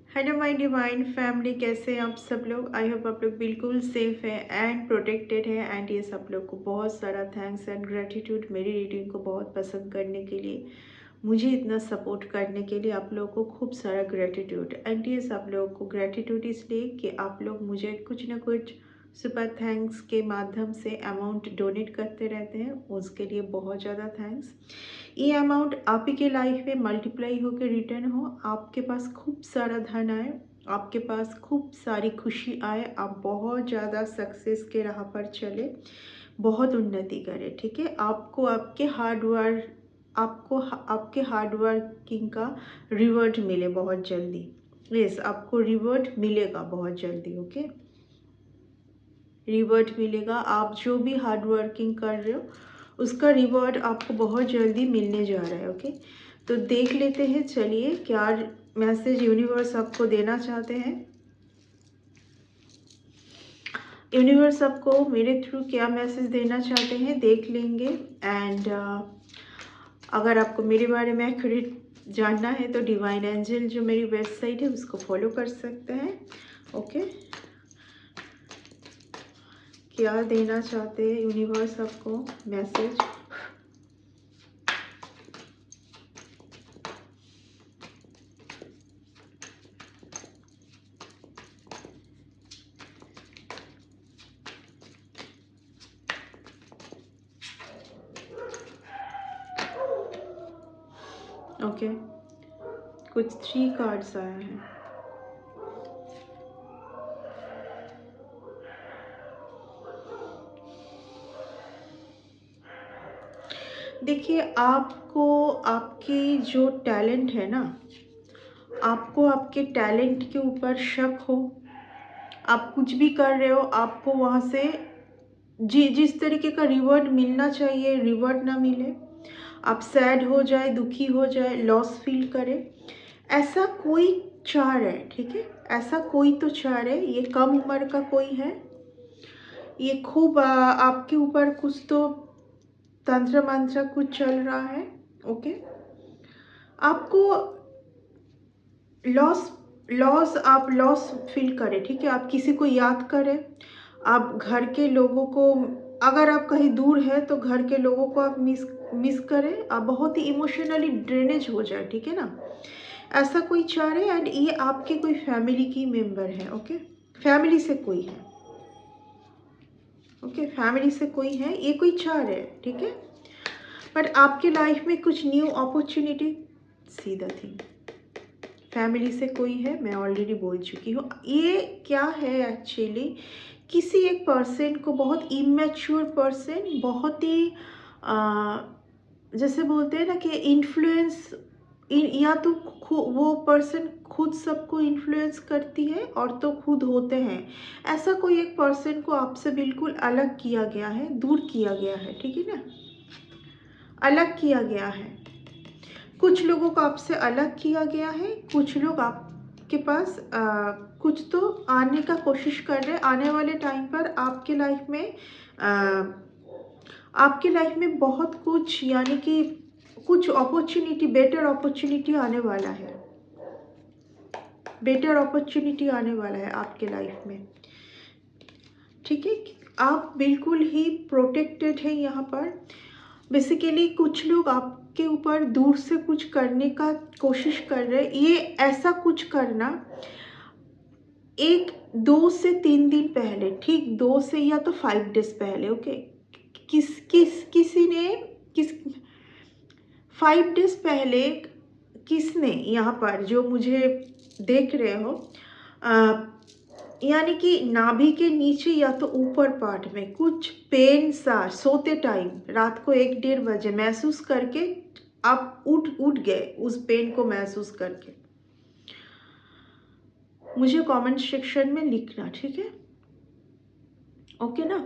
Hello my divine family, कैसे हैं आप सब लोग। आई होप आप लोग बिल्कुल सेफ है एंड प्रोटेक्टेड है। एंड ये सब लोग को बहुत सारा थैंक्स एंड ग्रेटिट्यूड मेरी रीडिंग को बहुत पसंद करने के लिए, मुझे इतना सपोर्ट करने के लिए आप लोगों को खूब सारा ग्रेटिट्यूड। एंड ये सब लोगों को ग्रेटिट्यूड इसलिए कि आप लोग मुझे कुछ ना कुछ सुपर थैंक्स के माध्यम से अमाउंट डोनेट करते रहते हैं, उसके लिए बहुत ज़्यादा थैंक्स। ये अमाउंट आप ही के लाइफ में मल्टीप्लाई होकर रिटर्न हो, आपके पास खूब सारा धन आए, आपके पास खूब सारी खुशी आए, आप बहुत ज़्यादा सक्सेस के राह पर चले, बहुत उन्नति करें। ठीक है, आपको आपके हार्ड वर्किंग का रिवॉर्ड मिले बहुत जल्दी। यस, आपको रिवॉर्ड मिलेगा बहुत जल्दी। ओके, रिवॉर्ड मिलेगा। आप जो भी हार्ड वर्किंग कर रहे हो उसका रिवॉर्ड आपको बहुत जल्दी मिलने जा रहा है। ओके, तो देख लेते हैं, चलिए क्या मैसेज यूनिवर्स आपको देना चाहते हैं। यूनिवर्स आपको मेरे थ्रू क्या मैसेज देना चाहते हैं देख लेंगे। एंड अगर आपको मेरे बारे में एक्यूरेट जानना है तो डिवाइन एंजल जो मेरी वेबसाइट है उसको फॉलो कर सकते हैं। ओके, क्या देना चाहते हैं यूनिवर्स आपको मैसेज। ओके, कुछ 3 कार्ड्स आया है। देखिए, आपको आपकी जो टैलेंट है ना, आपको आपके टैलेंट के ऊपर शक हो, आप कुछ भी कर रहे हो, आपको वहाँ से जिस तरीके का रिवॉर्ड मिलना चाहिए रिवॉर्ड ना मिले, आप सैड हो जाए, दुखी हो जाए, लॉस फील करे, ऐसा कोई चाह रहा है। ठीक है, ऐसा कोई तो चाह रहा है। ये कम उम्र का कोई है, ये खूब आपके ऊपर कुछ तो तंत्र मंत्र कुछ चल रहा है। ओके, आपको आप लॉस फील करें। ठीक है, आप किसी को याद करें, आप घर के लोगों को, अगर आप कहीं दूर है तो घर के लोगों को आप मिस करें, आप बहुत ही इमोशनली ड्रेनेज हो जाए। ठीक है ना, ऐसा कोई चाह रहे। एंड ये आपके कोई फैमिली की मेंबर है। ओके, फैमिली से कोई है। ओके, फैमिली से कोई है, ये कोई चाह रहे। ठीक है, बट आपके लाइफ में कुछ न्यू अपॉर्चुनिटी, सीधा थिंग, फैमिली से कोई है, मैं ऑलरेडी बोल चुकी हूँ। ये क्या है एक्चुअली, किसी एक पर्सन को, बहुत इमेच्योर पर्सन, बहुत ही जैसे बोलते हैं ना कि इन्फ्लुएंस, या तो वो पर्सन खुद सबको इन्फ्लुएंस करती है और तो खुद होते हैं। ऐसा कोई एक पर्सन को आपसे बिल्कुल अलग किया गया है, दूर किया गया है। ठीक है ना, अलग किया गया है। कुछ लोगों को आपसे अलग किया गया है, कुछ लोग आपके पास कुछ तो आने का कोशिश कर रहे हैं। आने वाले टाइम पर आपके लाइफ में बहुत कुछ, यानी कि कुछ अपॉर्चुनिटी, बेटर अपॉर्चुनिटी आने वाला है, बेटर अपॉर्चुनिटी आने वाला है आपके लाइफ में। ठीक है, आप बिल्कुल ही प्रोटेक्टेड हैं यहाँ पर। बेसिकली कुछ लोग आपके ऊपर दूर से कुछ करने का कोशिश कर रहे हैं। ये ऐसा कुछ करना 2 से 3 दिन पहले, ठीक 2 से या तो 5 डेज पहले। ओके, किसी ने 5 डेज पहले किसने, यहाँ पर जो मुझे देख रहे हो, यानी कि नाभि के नीचे या तो ऊपर पार्ट में कुछ पेन सा, सोते टाइम रात को 1-1:30 बजे महसूस करके आप उठ गए उस पेन को महसूस करके। मुझे कमेंट सेक्शन में लिखना, ठीक है। ओके ना,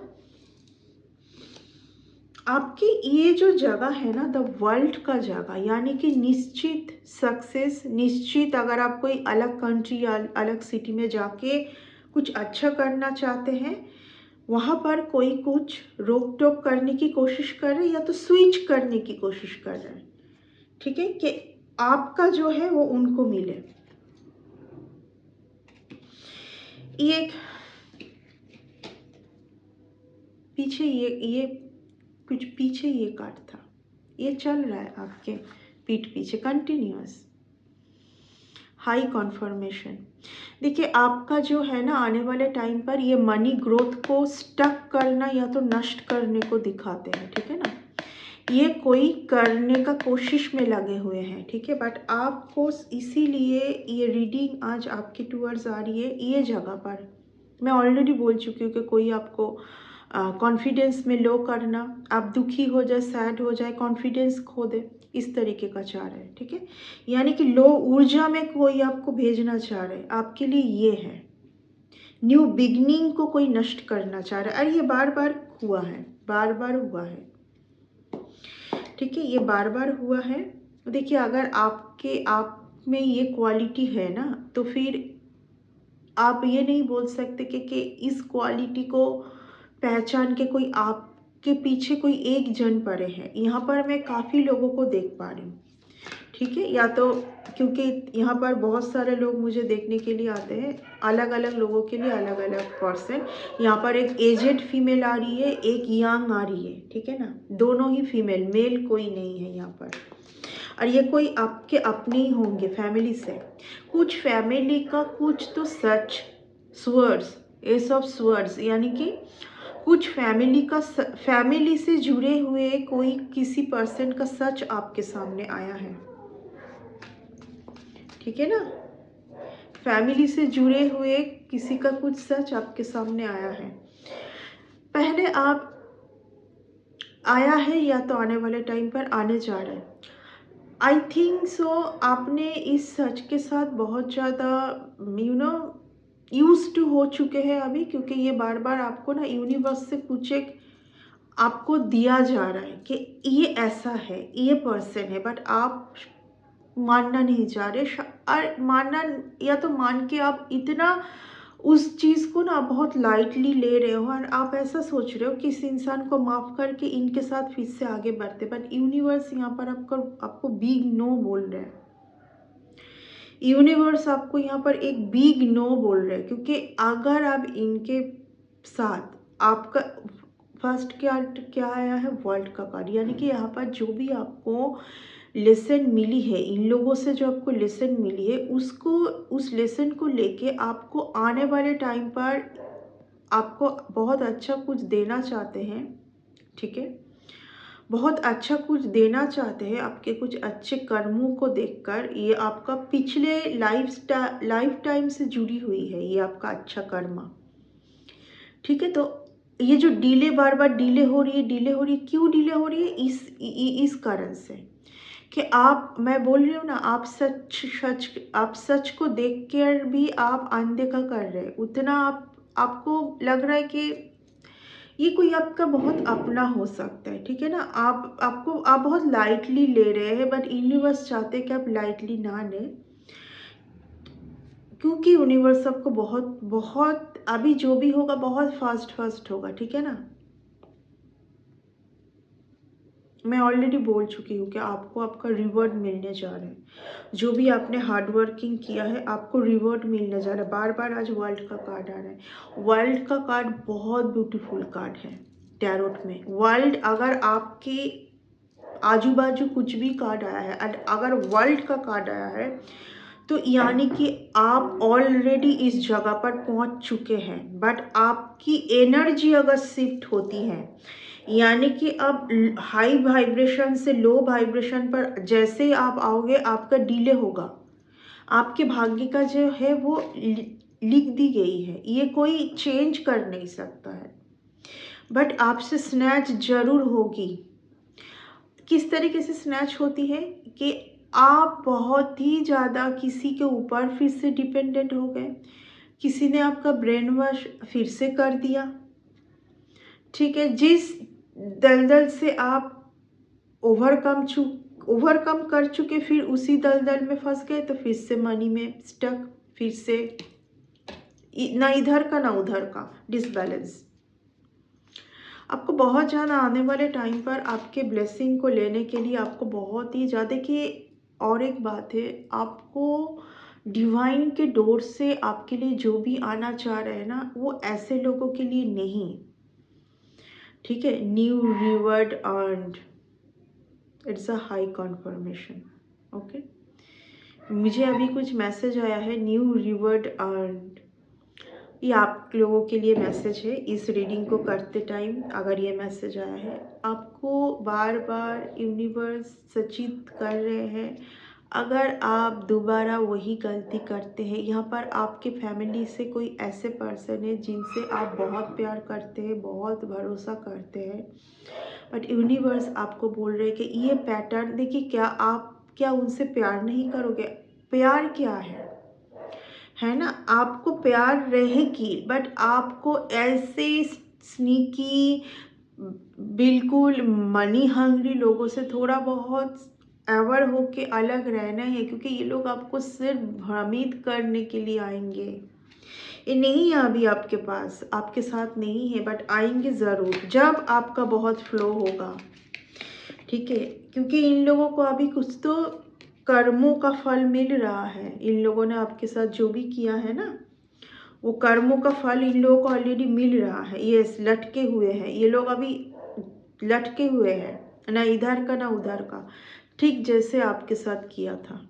आपकी ये जो जगह है ना, द वर्ल्ड का जगह, यानी कि निश्चित सक्सेस, निश्चित अगर आप कोई अलग कंट्री या अलग सिटी में जाके कुछ अच्छा करना चाहते हैं, वहाँ पर कोई कुछ रोक टोक करने की कोशिश कर रहे हैं या तो स्विच करने की कोशिश कर रहे हैं। ठीक है, कि आपका जो है वो उनको मिले। ये पीछे ये कुछ पीछे ये कार्ड था, ये चल रहा है आपके पीठ पीछे कंटिन्यूअस हाई कॉन्फर्मेशन। देखिए आपका जो है ना आने वाले टाइम पर ये मनी ग्रोथ को स्टक करना या तो नष्ट करने को दिखाते हैं, ठीक है ना। ये कोई करने का कोशिश में लगे हुए हैं, ठीक है, बट आपको इसीलिए ये रीडिंग आज आपके टूवर्ड्स आ रही है ये जगह पर। मैं ऑलरेडी बोल चुकी हूँ कि कोई आपको कॉन्फिडेंस में लो करना, आप दुखी हो जाए, सैड हो जाए, कॉन्फिडेंस खो दे, इस तरीके का चाह रहे हैं, ठीक है। यानी कि लो ऊर्जा में कोई आपको भेजना चाह रहे हैं, आपके लिए ये है। न्यू बिगनिंग को कोई नष्ट करना चाह रहा है, और ये बार बार हुआ है, बार बार हुआ है, ठीक है, ये बार बार हुआ है। देखिए अगर आपके आप में ये क्वालिटी है ना, तो फिर आप ये नहीं बोल सकते कि इस क्वालिटी को पहचान के कोई आपके पीछे कोई एक जन पड़े हैं। यहाँ पर मैं काफ़ी लोगों को देख पा रही हूँ, ठीक है, या तो क्योंकि यहाँ पर बहुत सारे लोग मुझे देखने के लिए आते हैं, अलग अलग लोगों के लिए अलग अलग पर्सन। यहाँ पर एक एजेड फीमेल आ रही है, एक यंग आ रही है, ठीक है ना, दोनों ही फीमेल, मेल कोई नहीं है यहाँ पर। और ये कोई आपके अपने ही होंगे फैमिली से, कुछ फैमिली का कुछ तो सच स्वर्ड्स, एस ऑफ स्वर्ड्स, यानी कि कुछ फैमिली से जुड़े हुए कोई किसी पर्सन का सच आपके सामने आया है, ठीक है ना। फैमिली से जुड़े हुए किसी का कुछ सच आपके सामने आया है, पहले आप आया है या तो आने वाले टाइम पर आने जा रहा है। आई थिंक सो आपने इस सच के साथ बहुत ज़्यादा यूज टू हो चुके हैं अभी, क्योंकि ये बार बार आपको ना यूनिवर्स से कुछ एक आपको दिया जा रहा है कि ये ऐसा है, ये पर्सन है, बट आप मानना नहीं चाह रहे। और मानना या तो मान के आप इतना उस चीज़ को ना बहुत लाइटली ले रहे हो, और आप ऐसा सोच रहे हो कि इस इंसान को माफ़ करके इनके साथ फिर से आगे बढ़ते, बट यूनिवर्स यहाँ पर आपको बिग नो बोल रहे हैं। यूनिवर्स आपको यहाँ पर एक बिग नो बोल रहे हैं, क्योंकि अगर आप इनके साथ आपका फर्स्ट क्या आया है, वर्ल्ड का कार्ड, यानी कि यहाँ पर जो भी आपको लेसन मिली है, इन लोगों से जो आपको लेसन मिली है, उसको उस लेसन को लेके आपको आने वाले टाइम पर आपको बहुत अच्छा कुछ देना चाहते हैं, ठीक है, बहुत अच्छा कुछ देना चाहते हैं। आपके कुछ अच्छे कर्मों को देखकर ये आपका पिछले लाइफ टाइम से जुड़ी हुई है, ये आपका अच्छा कर्म, ठीक है। तो ये जो डिले बार बार डिले हो रही है, क्यों डिले हो रही है, इस कारण से कि मैं बोल रही हूँ ना, आप सच को देख कर भी आप अनदेखा कर रहे हैं, उतना आपको लग रहा है कि ये कोई आपका बहुत अपना हो सकता है, ठीक है ना। आप बहुत लाइटली ले रहे हैं, बट यूनिवर्स चाहते हैं कि आप लाइटली ना लें, क्योंकि यूनिवर्स आपको बहुत बहुत अभी जो भी होगा बहुत फास्ट होगा, ठीक है ना। मैं ऑलरेडी बोल चुकी हूँ कि आपको आपका रिवॉर्ड मिलने जा रहा है, जो भी आपने हार्ड वर्किंग किया है आपको रिवॉर्ड मिलने जा रहा है। बार बार आज वर्ल्ड का कार्ड आ रहा है, वर्ल्ड का कार्ड बहुत ब्यूटीफुल कार्ड है टैरोट में। वर्ल्ड, अगर आपके आजू बाजू कुछ भी कार्ड आया है, अगर वर्ल्ड का कार्ड आया है, तो यानी कि आप ऑलरेडी इस जगह पर पहुंच चुके हैं, बट आपकी एनर्जी अगर शिफ्ट होती है, यानी कि अब हाई वाइब्रेशन से लो वाइब्रेशन पर जैसे आप आओगे आपका डिले होगा, आपके भाग्य का जो है वो लिख दी गई है, ये कोई चेंज कर नहीं सकता है, बट आपसे स्नैच जरूर होगी। किस तरीके से स्नैच होती है कि आप बहुत ही ज़्यादा किसी के ऊपर फिर से डिपेंडेंट हो गए, किसी ने आपका ब्रेन वॉश फिर से कर दिया, ठीक है, जिस दलदल से आप ओवरकम कर चुके, फिर उसी दलदल में फंस गए, तो फिर से मनी में स्टक, फिर से ना इधर का ना उधर का डिसबैलेंस। आपको बहुत ज़्यादा आने वाले टाइम पर आपके ब्लेसिंग को लेने के लिए आपको बहुत ही ज़्यादा कि, और एक बात है, आपको डिवाइन के डोर से आपके लिए जो भी आना चाह रहे हैं ना, वो ऐसे लोगों के लिए नहीं, ठीक है। New revered earned, it's a high conformation, okay. मुझे अभी कुछ मैसेज आया है, न्यू रिवर्ड अर्नड, ये आप लोगों के लिए मैसेज है इस रीडिंग को करते टाइम। अगर ये मैसेज आया है, आपको बार बार यूनिवर्स सचेत कर रहे हैं, अगर आप दोबारा वही गलती करते हैं, यहाँ पर आपके फैमिली से कोई ऐसे पर्सन है जिनसे आप बहुत प्यार करते हैं, बहुत भरोसा करते हैं, बट यूनिवर्स आपको बोल रहे हैं कि ये पैटर्न देखिए, क्या उनसे प्यार नहीं करोगे? प्यार क्या है ना, आपको प्यार रहेगी, बट आपको ऐसे स्नीकी, बिल्कुल मनी हंग्री लोगों से थोड़ा बहुत एवर होके अलग रहना है, क्योंकि ये लोग आपको सिर्फ भ्रमित करने के लिए आएंगे। ये नहीं है अभी आपके पास, आपके साथ नहीं है, बट आएंगे ज़रूर जब आपका बहुत फ्लो होगा, ठीक है। क्योंकि इन लोगों को अभी कुछ तो कर्मों का फल मिल रहा है। इन लोगों ने आपके साथ जो भी किया है ना, वो कर्मों का फल इन लोगों को ऑलरेडी मिल रहा है। ये लटके हुए हैं, ये लोग अभी लटके हुए हैं, ना इधर का ना उधर का, ठीक जैसे आपके साथ किया था।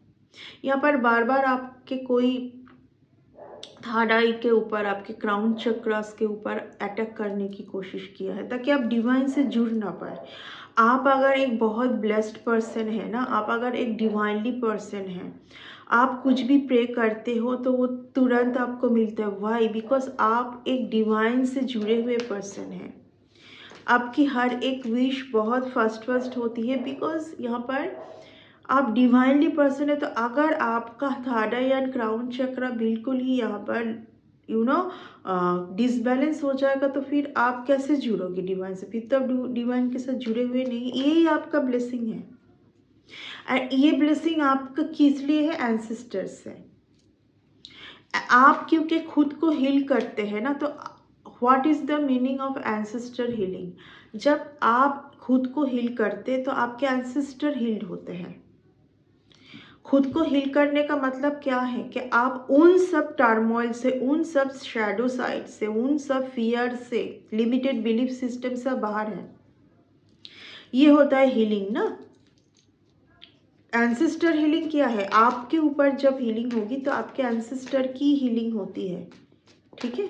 यहाँ पर बार बार आपके कोई थर्ड आई के ऊपर, आपके क्राउन चक्रास के ऊपर अटैक करने की कोशिश किया है, ताकि आप डिवाइन से जुड़ ना पाए। आप अगर एक बहुत ब्लेस्ड पर्सन है ना, आप अगर एक डिवाइनली पर्सन है, आप कुछ भी प्रे करते हो तो वो तुरंत आपको मिलता है। वाई? बिकॉज आप एक डिवाइन से जुड़े हुए पर्सन हैं। आपकी हर एक विश बहुत फर्स्ट होती है, बिकॉज यहाँ पर आप डिवाइनली पर्सन है। तो अगर आपका थर्ड आई एंड क्राउन चक्र बिल्कुल ही यहाँ पर डिसबैलेंस हो जाएगा, तो फिर आप कैसे जुड़ोगे डिवाइन से? फिर तो डिवाइन के साथ जुड़े हुए नहीं। यही आपका ब्लेसिंग है, और ये ब्लेसिंग आपका किस लिए है? एंसेस्टर्स से। आप क्योंकि खुद को हील करते हैं ना, तो what is the meaning of ancestor healing? जब आप खुद को हील करते तो आपके एंसेस्टर हील्ड होते हैं। खुद को हील करने का मतलब क्या है कि आप उन सब टर्मोइल से, उन सब शैडो साइड से, उन सब फियर से, लिमिटेड बिलीफ सिस्टम से बाहर है। ये होता है हीलिंग ना। एंसेस्टर हीलिंग क्या है? आपके ऊपर जब हीलिंग होगी तो आपके एंसेस्टर की हीलिंग होती है, ठीक है।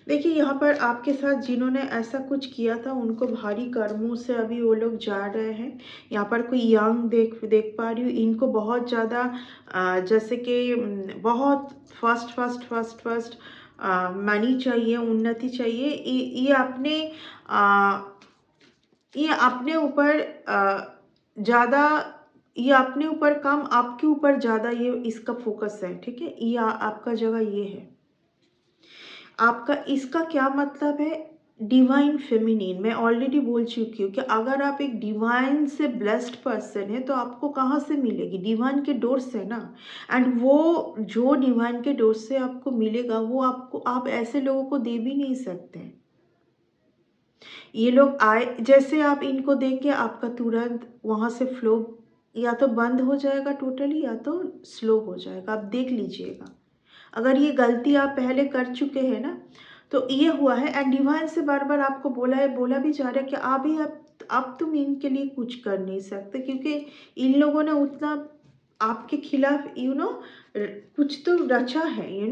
देखिए, यहाँ पर आपके साथ जिन्होंने ऐसा कुछ किया था, उनको भारी कर्मों से अभी वो लोग जा रहे हैं। यहाँ पर कोई यंग देख पा रही हूँ, इनको बहुत ज़्यादा जैसे कि बहुत फर्स्ट मनी चाहिए, उन्नति चाहिए। ये अपने ऊपर ज़्यादा, ये अपने ऊपर कम, आपके ऊपर ज़्यादा, ये इसका फोकस है, ठीक है। ये आपका जगह ये है आपका। इसका क्या मतलब है? Divine feminine. मैं ऑलरेडी बोल चुकी हूँ कि अगर आप एक डिवाइन से ब्लेस्ड पर्सन है, तो आपको कहाँ से मिलेगी? डिवाइन के डोर से ना। एंड वो जो डिवाइन के डोर से आपको मिलेगा, वो आपको, आप ऐसे लोगों को दे भी नहीं सकते। ये लोग आए, जैसे आप इनको देंगे, आपका तुरंत वहाँ से फ्लो या तो बंद हो जाएगा टोटली, या तो स्लो हो जाएगा। आप देख लीजिएगा। अगर ये गलती आप पहले कर चुके हैं ना, तो ये हुआ है। एंड डिवाइन से बार बार आपको बोला भी जा रहा है कि अब तुम इनके लिए कुछ कर नहीं सकते, क्योंकि इन लोगों ने उतना आपके खिलाफ कुछ तो रचा है।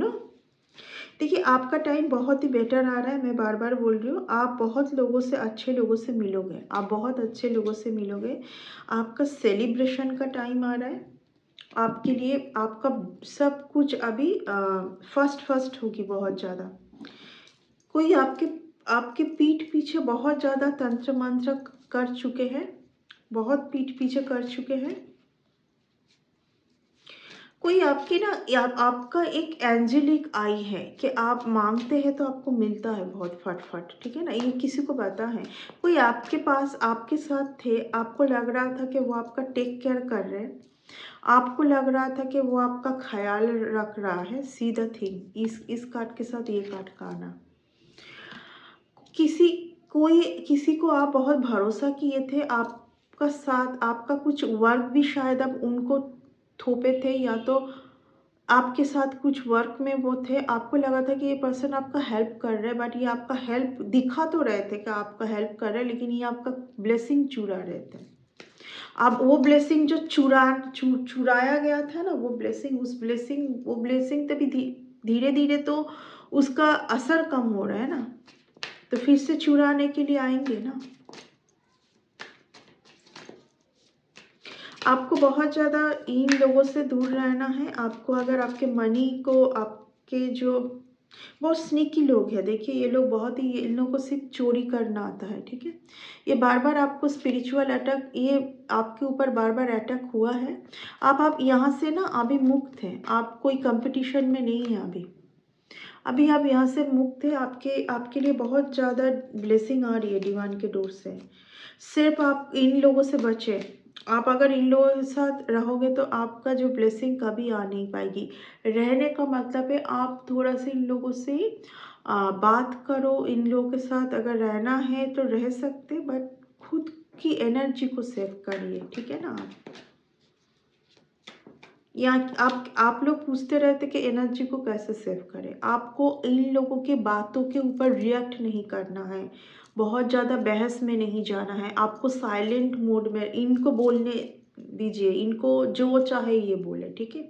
देखिए, आपका टाइम बहुत ही बेटर आ रहा है। मैं बार बार बोल रही हूँ, आप बहुत लोगों से, अच्छे लोगों से मिलोगे, आप बहुत अच्छे लोगों से मिलोगे। आपका सेलिब्रेशन का टाइम आ रहा है आपके लिए। आपका सब कुछ अभी फर्स्ट होगी बहुत ज़्यादा। कोई आपके आपके पीठ पीछे बहुत ज़्यादा तंत्र मंत्र कर चुके हैं, बहुत पीठ पीछे कर चुके हैं। कोई आपकी ना, आपका एक एंजेलिक आई है कि आप मांगते हैं तो आपको मिलता है बहुत फटफट, ठीक है ना। ये किसी को पता है। कोई आपके पास, आपके साथ थे, आपको लग रहा था कि वो आपका टेक केयर कर रहे हैं, आपको लग रहा था कि वो आपका ख्याल रख रहा है। सी द थिंग, इस कार्ड के साथ ये कार्ड का आना, किसी को आप बहुत भरोसा किए थे, आप आपका साथ, आपका कुछ वर्क भी शायद आप उनको थोपे थे, या तो आपके साथ कुछ वर्क में वो थे, आपको लगा था कि ये पर्सन आपका हेल्प कर रहा है, बट ये आपका हेल्प दिखा तो रहे थे कि आपका हेल्प कर रहे हैं, लेकिन ये आपका ब्लेसिंग चुरा रहे थे। अब वो ब्लेसिंग जो चुराया गया था ना, वो ब्लेसिंग तभी धीरे धीरे तो उसका असर कम हो रहा है ना, तो फिर से चुराने के लिए आएंगे ना। आपको बहुत ज़्यादा इन लोगों से दूर रहना है। आपको अगर आपके मनी को, आपके जो बहुत स्नीकी लोग हैं, देखिए ये लोग बहुत ही, इन लोगों को सिर्फ चोरी करना आता है, ठीक है। ये बार बार आपको स्पिरिचुअल अटैक, ये आपके ऊपर बार बार अटैक हुआ है। आप यहाँ से ना अभी मुक्त हैं, आप कोई कंपटीशन में नहीं है अभी आप यहाँ से मुक्त है। आपके लिए बहुत ज़्यादा ब्लेसिंग आ रही है डिवाइन के डोर से। सिर्फ आप इन लोगों से बचे। आप अगर इन लोगों के साथ रहोगे तो आपका जो ब्लेसिंग कभी आ नहीं पाएगी। रहने का मतलब है आप थोड़ा सा इन लोगों से बात करो। इन लोगों के साथ अगर रहना है तो रह सकते, बट खुद की एनर्जी को सेव करिए, ठीक है ना। या आप लोग पूछते रहते कि एनर्जी को कैसे सेव करें। आपको इन लोगों की बातों के ऊपर रिएक्ट नहीं करना है, बहुत ज़्यादा बहस में नहीं जाना है। आपको साइलेंट मोड में इनको बोलने दीजिए, इनको जो चाहे ये बोले, ठीक है।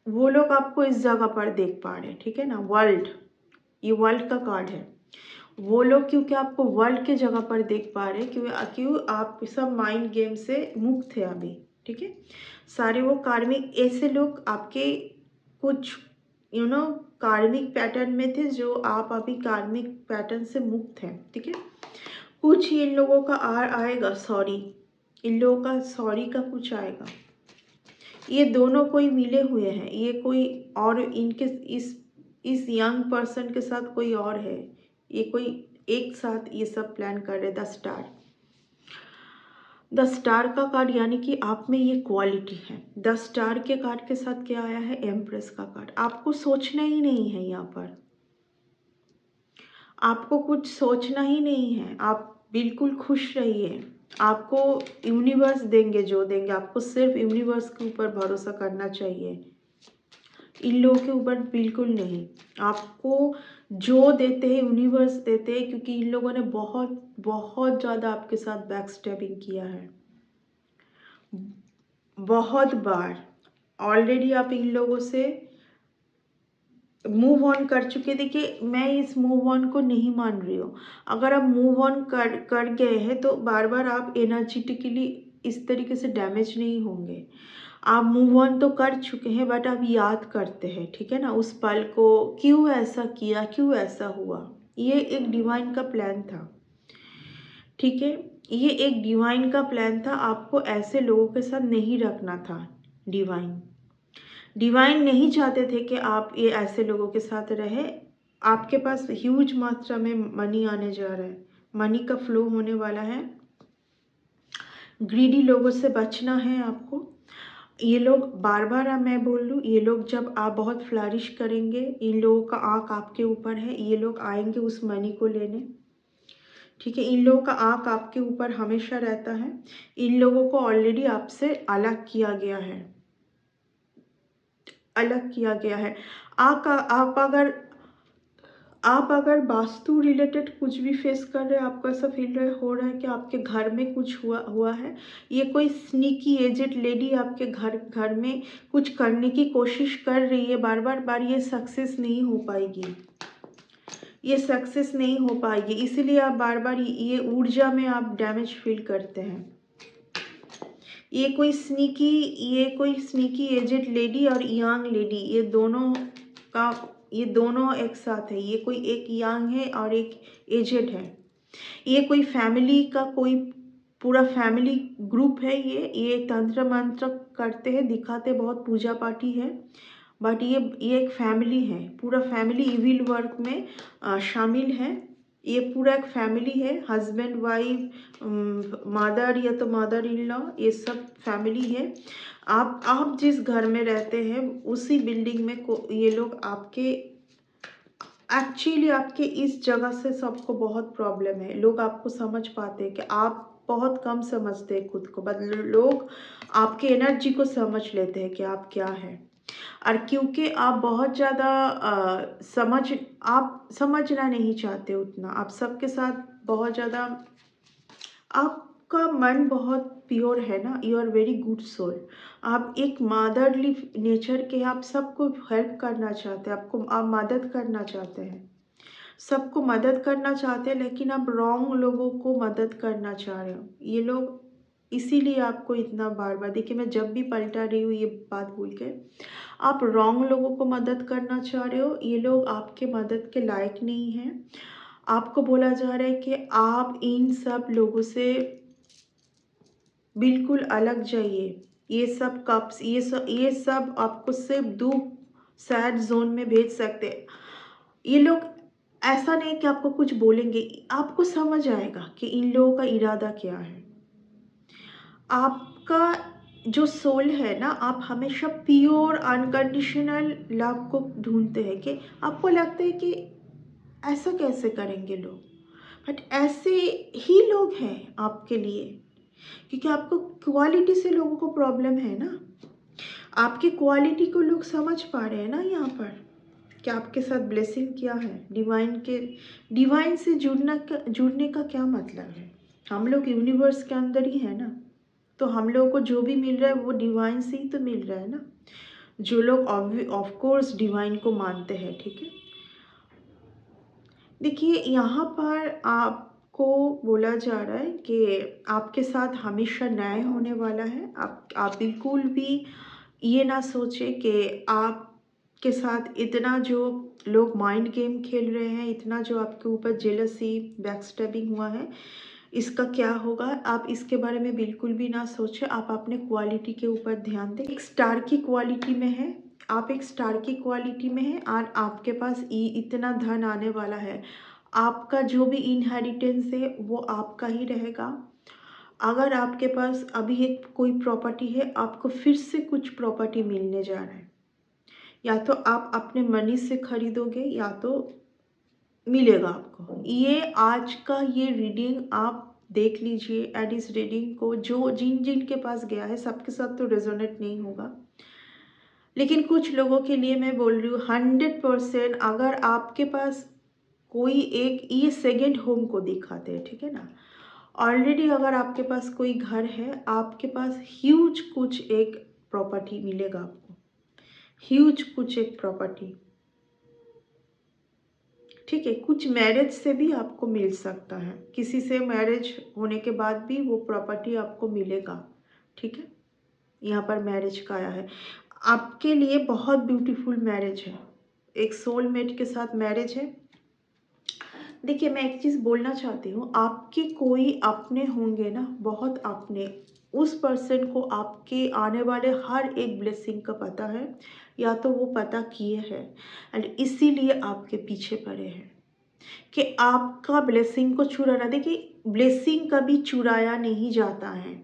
वो लोग आपको इस जगह पर देख पा रहे हैं, ठीक है ना। वर्ल्ड, ये वर्ल्ड का कार्ड है। वो लोग क्योंकि आपको वर्ल्ड के जगह पर देख पा रहे हैं, क्यों आप सब माइंड गेम से मुक्त है अभी, ठीक है। सारे वो कार्मिक, ऐसे लोग आपके कुछ कार्मिक पैटर्न में थे, जो आप अभी कार्मिक पैटर्न से मुक्त हैं, ठीक है। कुछ ही इन लोगों का आएगा सॉरी, इन लोगों का सॉरी का कुछ आएगा। ये दोनों कोई मिले हुए हैं, ये कोई और इनके इस यंग पर्सन के साथ कोई और है। ये कोई एक साथ ये सब प्लान कर रहे। द स्टार का कार्ड, यानी कि आप में ये क्वालिटी है। द स्टार के कार्ड के साथ क्या आया है, एम्प्रेस का कार्ड। आपको सोचना ही नहीं है, यहाँ पर आपको कुछ सोचना ही नहीं है। आप बिल्कुल खुश रहिए। आपको यूनिवर्स देंगे जो देंगे, आपको सिर्फ यूनिवर्स के ऊपर भरोसा करना चाहिए, इन लोगों के ऊपर बिल्कुल नहीं। आपको जो देते हैं यूनिवर्स देते हैं, क्योंकि इन लोगों ने बहुत बहुत ज़्यादा आपके साथ बैक स्टेपिंग किया है, बहुत बार। ऑलरेडी आप इन लोगों से मूव ऑन कर चुके। देखिए, मैं इस मूव ऑन को नहीं मान रही हूँ। अगर आप मूव ऑन कर गए हैं तो बार बार आप एनर्जेटिकली इस तरीके से डैमेज नहीं होंगे। आप मूव ऑन तो कर चुके हैं, बट आप याद करते हैं, ठीक है ना, उस पल को, क्यों ऐसा किया, क्यों ऐसा हुआ। ये एक डिवाइन का प्लान था, ठीक है। ये एक डिवाइन का प्लान था, आपको ऐसे लोगों के साथ नहीं रखना था। डिवाइन नहीं चाहते थे कि आप ये ऐसे लोगों के साथ रहे। आपके पास ह्यूज मात्रा में मनी आने जा रहा है, मनी का फ्लो होने वाला है। ग्रीडी लोगों से बचना है आपको। ये लोग बार बार मैं बोल लूँ, ये लोग जब आप बहुत फ्लरिश करेंगे, इन लोगों का आँख आपके ऊपर है, ये लोग आएंगे उस मनी को लेने, ठीक है। इन लोगों का आँख आपके ऊपर हमेशा रहता है। इन लोगों को ऑलरेडी आपसे अलग किया गया है, अलग किया गया है। आप अगर वास्तु रिलेटेड कुछ भी फेस कर रहे हैं, आपको ऐसा फील हो रहा है कि आपके घर में कुछ हुआ है। ये कोई स्नीकी एजेड लेडी आपके घर में कुछ करने की कोशिश कर रही है, बार ये सक्सेस नहीं हो पाएगी, ये सक्सेस नहीं हो पाएगी। इसीलिए आप बार बार ये ऊर्जा में आप डैमेज फील करते हैं। ये कोई स्नीकी एजेड लेडी और यंग लेडी, ये दोनों एक साथ है। ये कोई एक यंग है और एक एजेड है। ये कोई फैमिली का कोई पूरा फैमिली ग्रुप है। ये तंत्र मंत्र करते हैं, दिखाते बहुत पूजा पाठी है, बट ये एक फैमिली है। पूरा फैमिली इविल वर्क में शामिल है। ये पूरा एक फैमिली है, हस्बैंड वाइफ, मदर या तो मदर इन लॉ, ये सब फैमिली है। आप जिस घर में रहते हैं उसी बिल्डिंग में ये लोग एक्चुअली आपके इस जगह से सबको बहुत प्रॉब्लम है। लोग आपको समझ पाते हैं कि आप बहुत कम समझते हैं खुद को, बट लोग आपके एनर्जी को समझ लेते हैं कि आप क्या है। और क्योंकि आप बहुत ज़्यादा आप समझना नहीं चाहते उतना, आप सबके साथ बहुत ज़्यादा, आपका मन बहुत प्योर है ना, you are very good soul. आप एक मदरली नेचर के, आप सबको हेल्प करना चाहते हैं, आप मदद करना चाहते हैं, सबको मदद करना चाहते हैं, लेकिन आप रॉन्ग लोगों को मदद करना चाह रहे हो। ये लोग इसीलिए आपको इतना बार बार, देखिए मैं जब भी पलटा रही हूँ ये बात भूल के, आप रॉन्ग लोगों को मदद करना चाह रहे हो। ये लोग आपके मदद के लायक नहीं हैं। आपको बोला जा रहा है कि आप इन सब लोगों से बिल्कुल अलग जाइए। ये सब कप्स, ये सब आपको सिर्फ दुख, सैड जोन में भेज सकते हैं। ये लोग ऐसा नहीं कि आपको कुछ बोलेंगे, आपको समझ आएगा कि इन लोगों का इरादा क्या है। आपका जो सोल है ना, आप हमेशा प्योर अनकंडीशनल लव को ढूंढते हैं, कि आपको लगता है कि ऐसा कैसे करेंगे लोग, बट ऐसे ही लोग हैं आपके लिए, क्योंकि आपको क्वालिटी से लोगों को प्रॉब्लम है ना। आपकी क्वालिटी को लोग समझ पा रहे हैं ना यहाँ पर, कि आपके साथ ब्लेसिंग क्या है। डिवाइन से जुड़ने का क्या मतलब है। हम लोग यूनिवर्स के अंदर ही है ना, तो हम लोगों को जो भी मिल रहा है वो डिवाइन से ही तो मिल रहा है ना। जो लोग ऑफ कोर्स डिवाइन को मानते हैं, ठीक है। देखिए यहाँ पर आपको बोला जा रहा है कि आपके साथ हमेशा न्याय होने वाला है। आप बिल्कुल भी ये ना सोचे कि आपके साथ इतना जो लोग माइंड गेम खेल रहे हैं, इतना जो आपके ऊपर जेलसी, बैकस्टैबिंग हुआ है, इसका क्या होगा, आप इसके बारे में बिल्कुल भी ना सोचे। आप अपने क्वालिटी के ऊपर ध्यान दें। एक स्टार की क्वालिटी में है, आप एक स्टार की क्वालिटी में हैं, और आपके पास इतना धन आने वाला है। आपका जो भी इनहेरिटेंस है वो आपका ही रहेगा। अगर आपके पास अभी एक कोई प्रॉपर्टी है, आपको फिर से कुछ प्रॉपर्टी मिलने जा रहा है। या तो आप अपने मनी से खरीदोगे, या तो मिलेगा आपको। ये आज का ये रीडिंग आप देख लीजिए। एंड इस रीडिंग को जो जिन के पास गया है, सबके साथ तो रेजोनेट नहीं होगा, लेकिन कुछ लोगों के लिए मैं बोल रही हूँ 100%। अगर आपके पास कोई एक, ये सेकेंड होम को दिखाते हैं, ठीक है ना। ऑलरेडी अगर आपके पास कोई घर है, आपके पास ह्यूज कुछ एक प्रॉपर्टी मिलेगा आपको, ह्यूज कुछ एक प्रॉपर्टी, ठीक है। कुछ मैरिज से भी आपको मिल सकता है, किसी से मैरिज होने के बाद भी वो प्रॉपर्टी आपको मिलेगा, ठीक है। यहाँ पर मैरिज का आया है, आपके लिए बहुत ब्यूटीफुल मैरिज है, एक सोलमेट के साथ मैरिज है। देखिए मैं एक चीज़ बोलना चाहती हूँ, आपके कोई अपने होंगे ना, बहुत अपने। उस पर्सन को आपके आने वाले हर एक ब्लेसिंग का पता है, या तो वो पता किए हैं, एंड इसीलिए आपके पीछे पड़े हैं कि आपका ब्लेसिंग को चुराना। देखिए ब्लेसिंग कभी चुराया नहीं जाता है,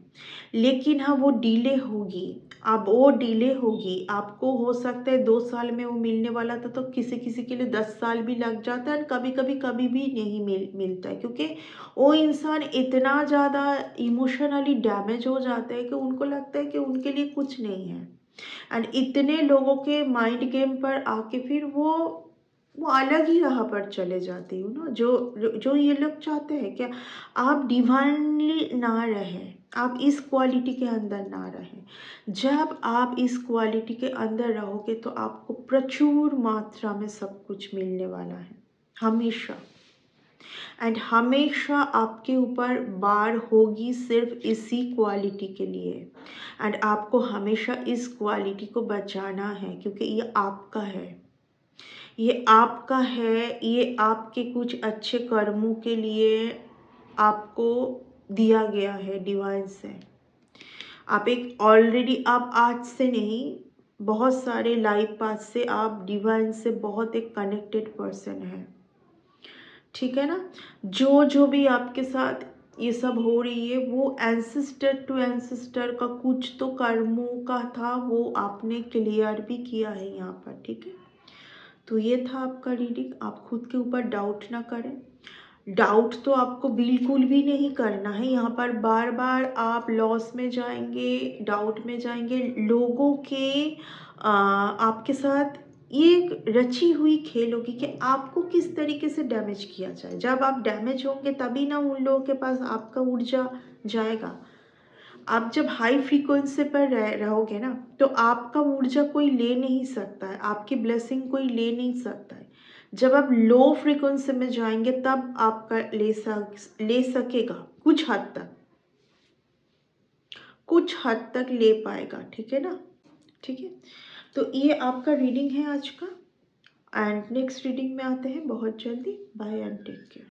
लेकिन हाँ वो डिले होगी। अब वो डिले होगी, आपको हो सकता है 2 साल में वो मिलने वाला था, तो किसी किसी के लिए 10 साल भी लग जाता है, और कभी भी नहीं मिलता है, क्योंकि वो इंसान इतना ज़्यादा इमोशनली डैमेज हो जाता है कि उनको लगता है कि उनके लिए कुछ नहीं है। एंड इतने लोगों के माइंड गेम पर आके फिर वो अलग ही राह पर चले जाती हूँ ना। जो ये लोग चाहते हैं कि आप डिवाइनली ना रहें, आप इस क्वालिटी के अंदर ना रहें। जब आप इस क्वालिटी के अंदर रहोगे तो आपको प्रचुर मात्रा में सब कुछ मिलने वाला है, हमेशा। एंड हमेशा आपके ऊपर बार होगी सिर्फ इसी क्वालिटी के लिए, एंड आपको हमेशा इस क्वालिटी को बचाना है, क्योंकि ये आपका है, ये आपका है। ये आपके कुछ अच्छे कर्मों के लिए आपको दिया गया है डिवाइन से। आप एक ऑलरेडी, आप आज से नहीं, बहुत सारे लाइफ पाथ से आप डिवाइन से बहुत एक कनेक्टेड पर्सन है, ठीक है ना। जो भी आपके साथ ये सब हो रही है, वो एंसेस्टर टू एंसेस्टर का कुछ तो कर्मों का था, वो आपने क्लियर भी किया है यहाँ पर, ठीक है। तो ये था आपका रीडिंग। आप खुद के ऊपर डाउट ना करें, डाउट तो आपको बिल्कुल भी नहीं करना है। यहाँ पर बार बार आप लॉस में जाएंगे, डाउट में जाएंगे। लोगों के आपके साथ ये एक रची हुई खेल होगी कि आपको किस तरीके से डैमेज किया जाए। जब आप डैमेज होंगे तभी ना उन लोगों के पास आपका ऊर्जा जाएगा। आप जब हाई फ्रीक्वेंसी पर रहोगे ना, तो आपका ऊर्जा कोई ले नहीं सकता है, आपकी ब्लेसिंग कोई ले नहीं सकता है। जब आप लो फ्रीक्वेंसी में जाएंगे तब आपका ले सकेगा, कुछ हद तक ले पाएगा। ठीक है ना? ठीक है, तो ये आपका रीडिंग है आज का, एंड नेक्स्ट रीडिंग में आते हैं बहुत जल्दी। Bye and take care.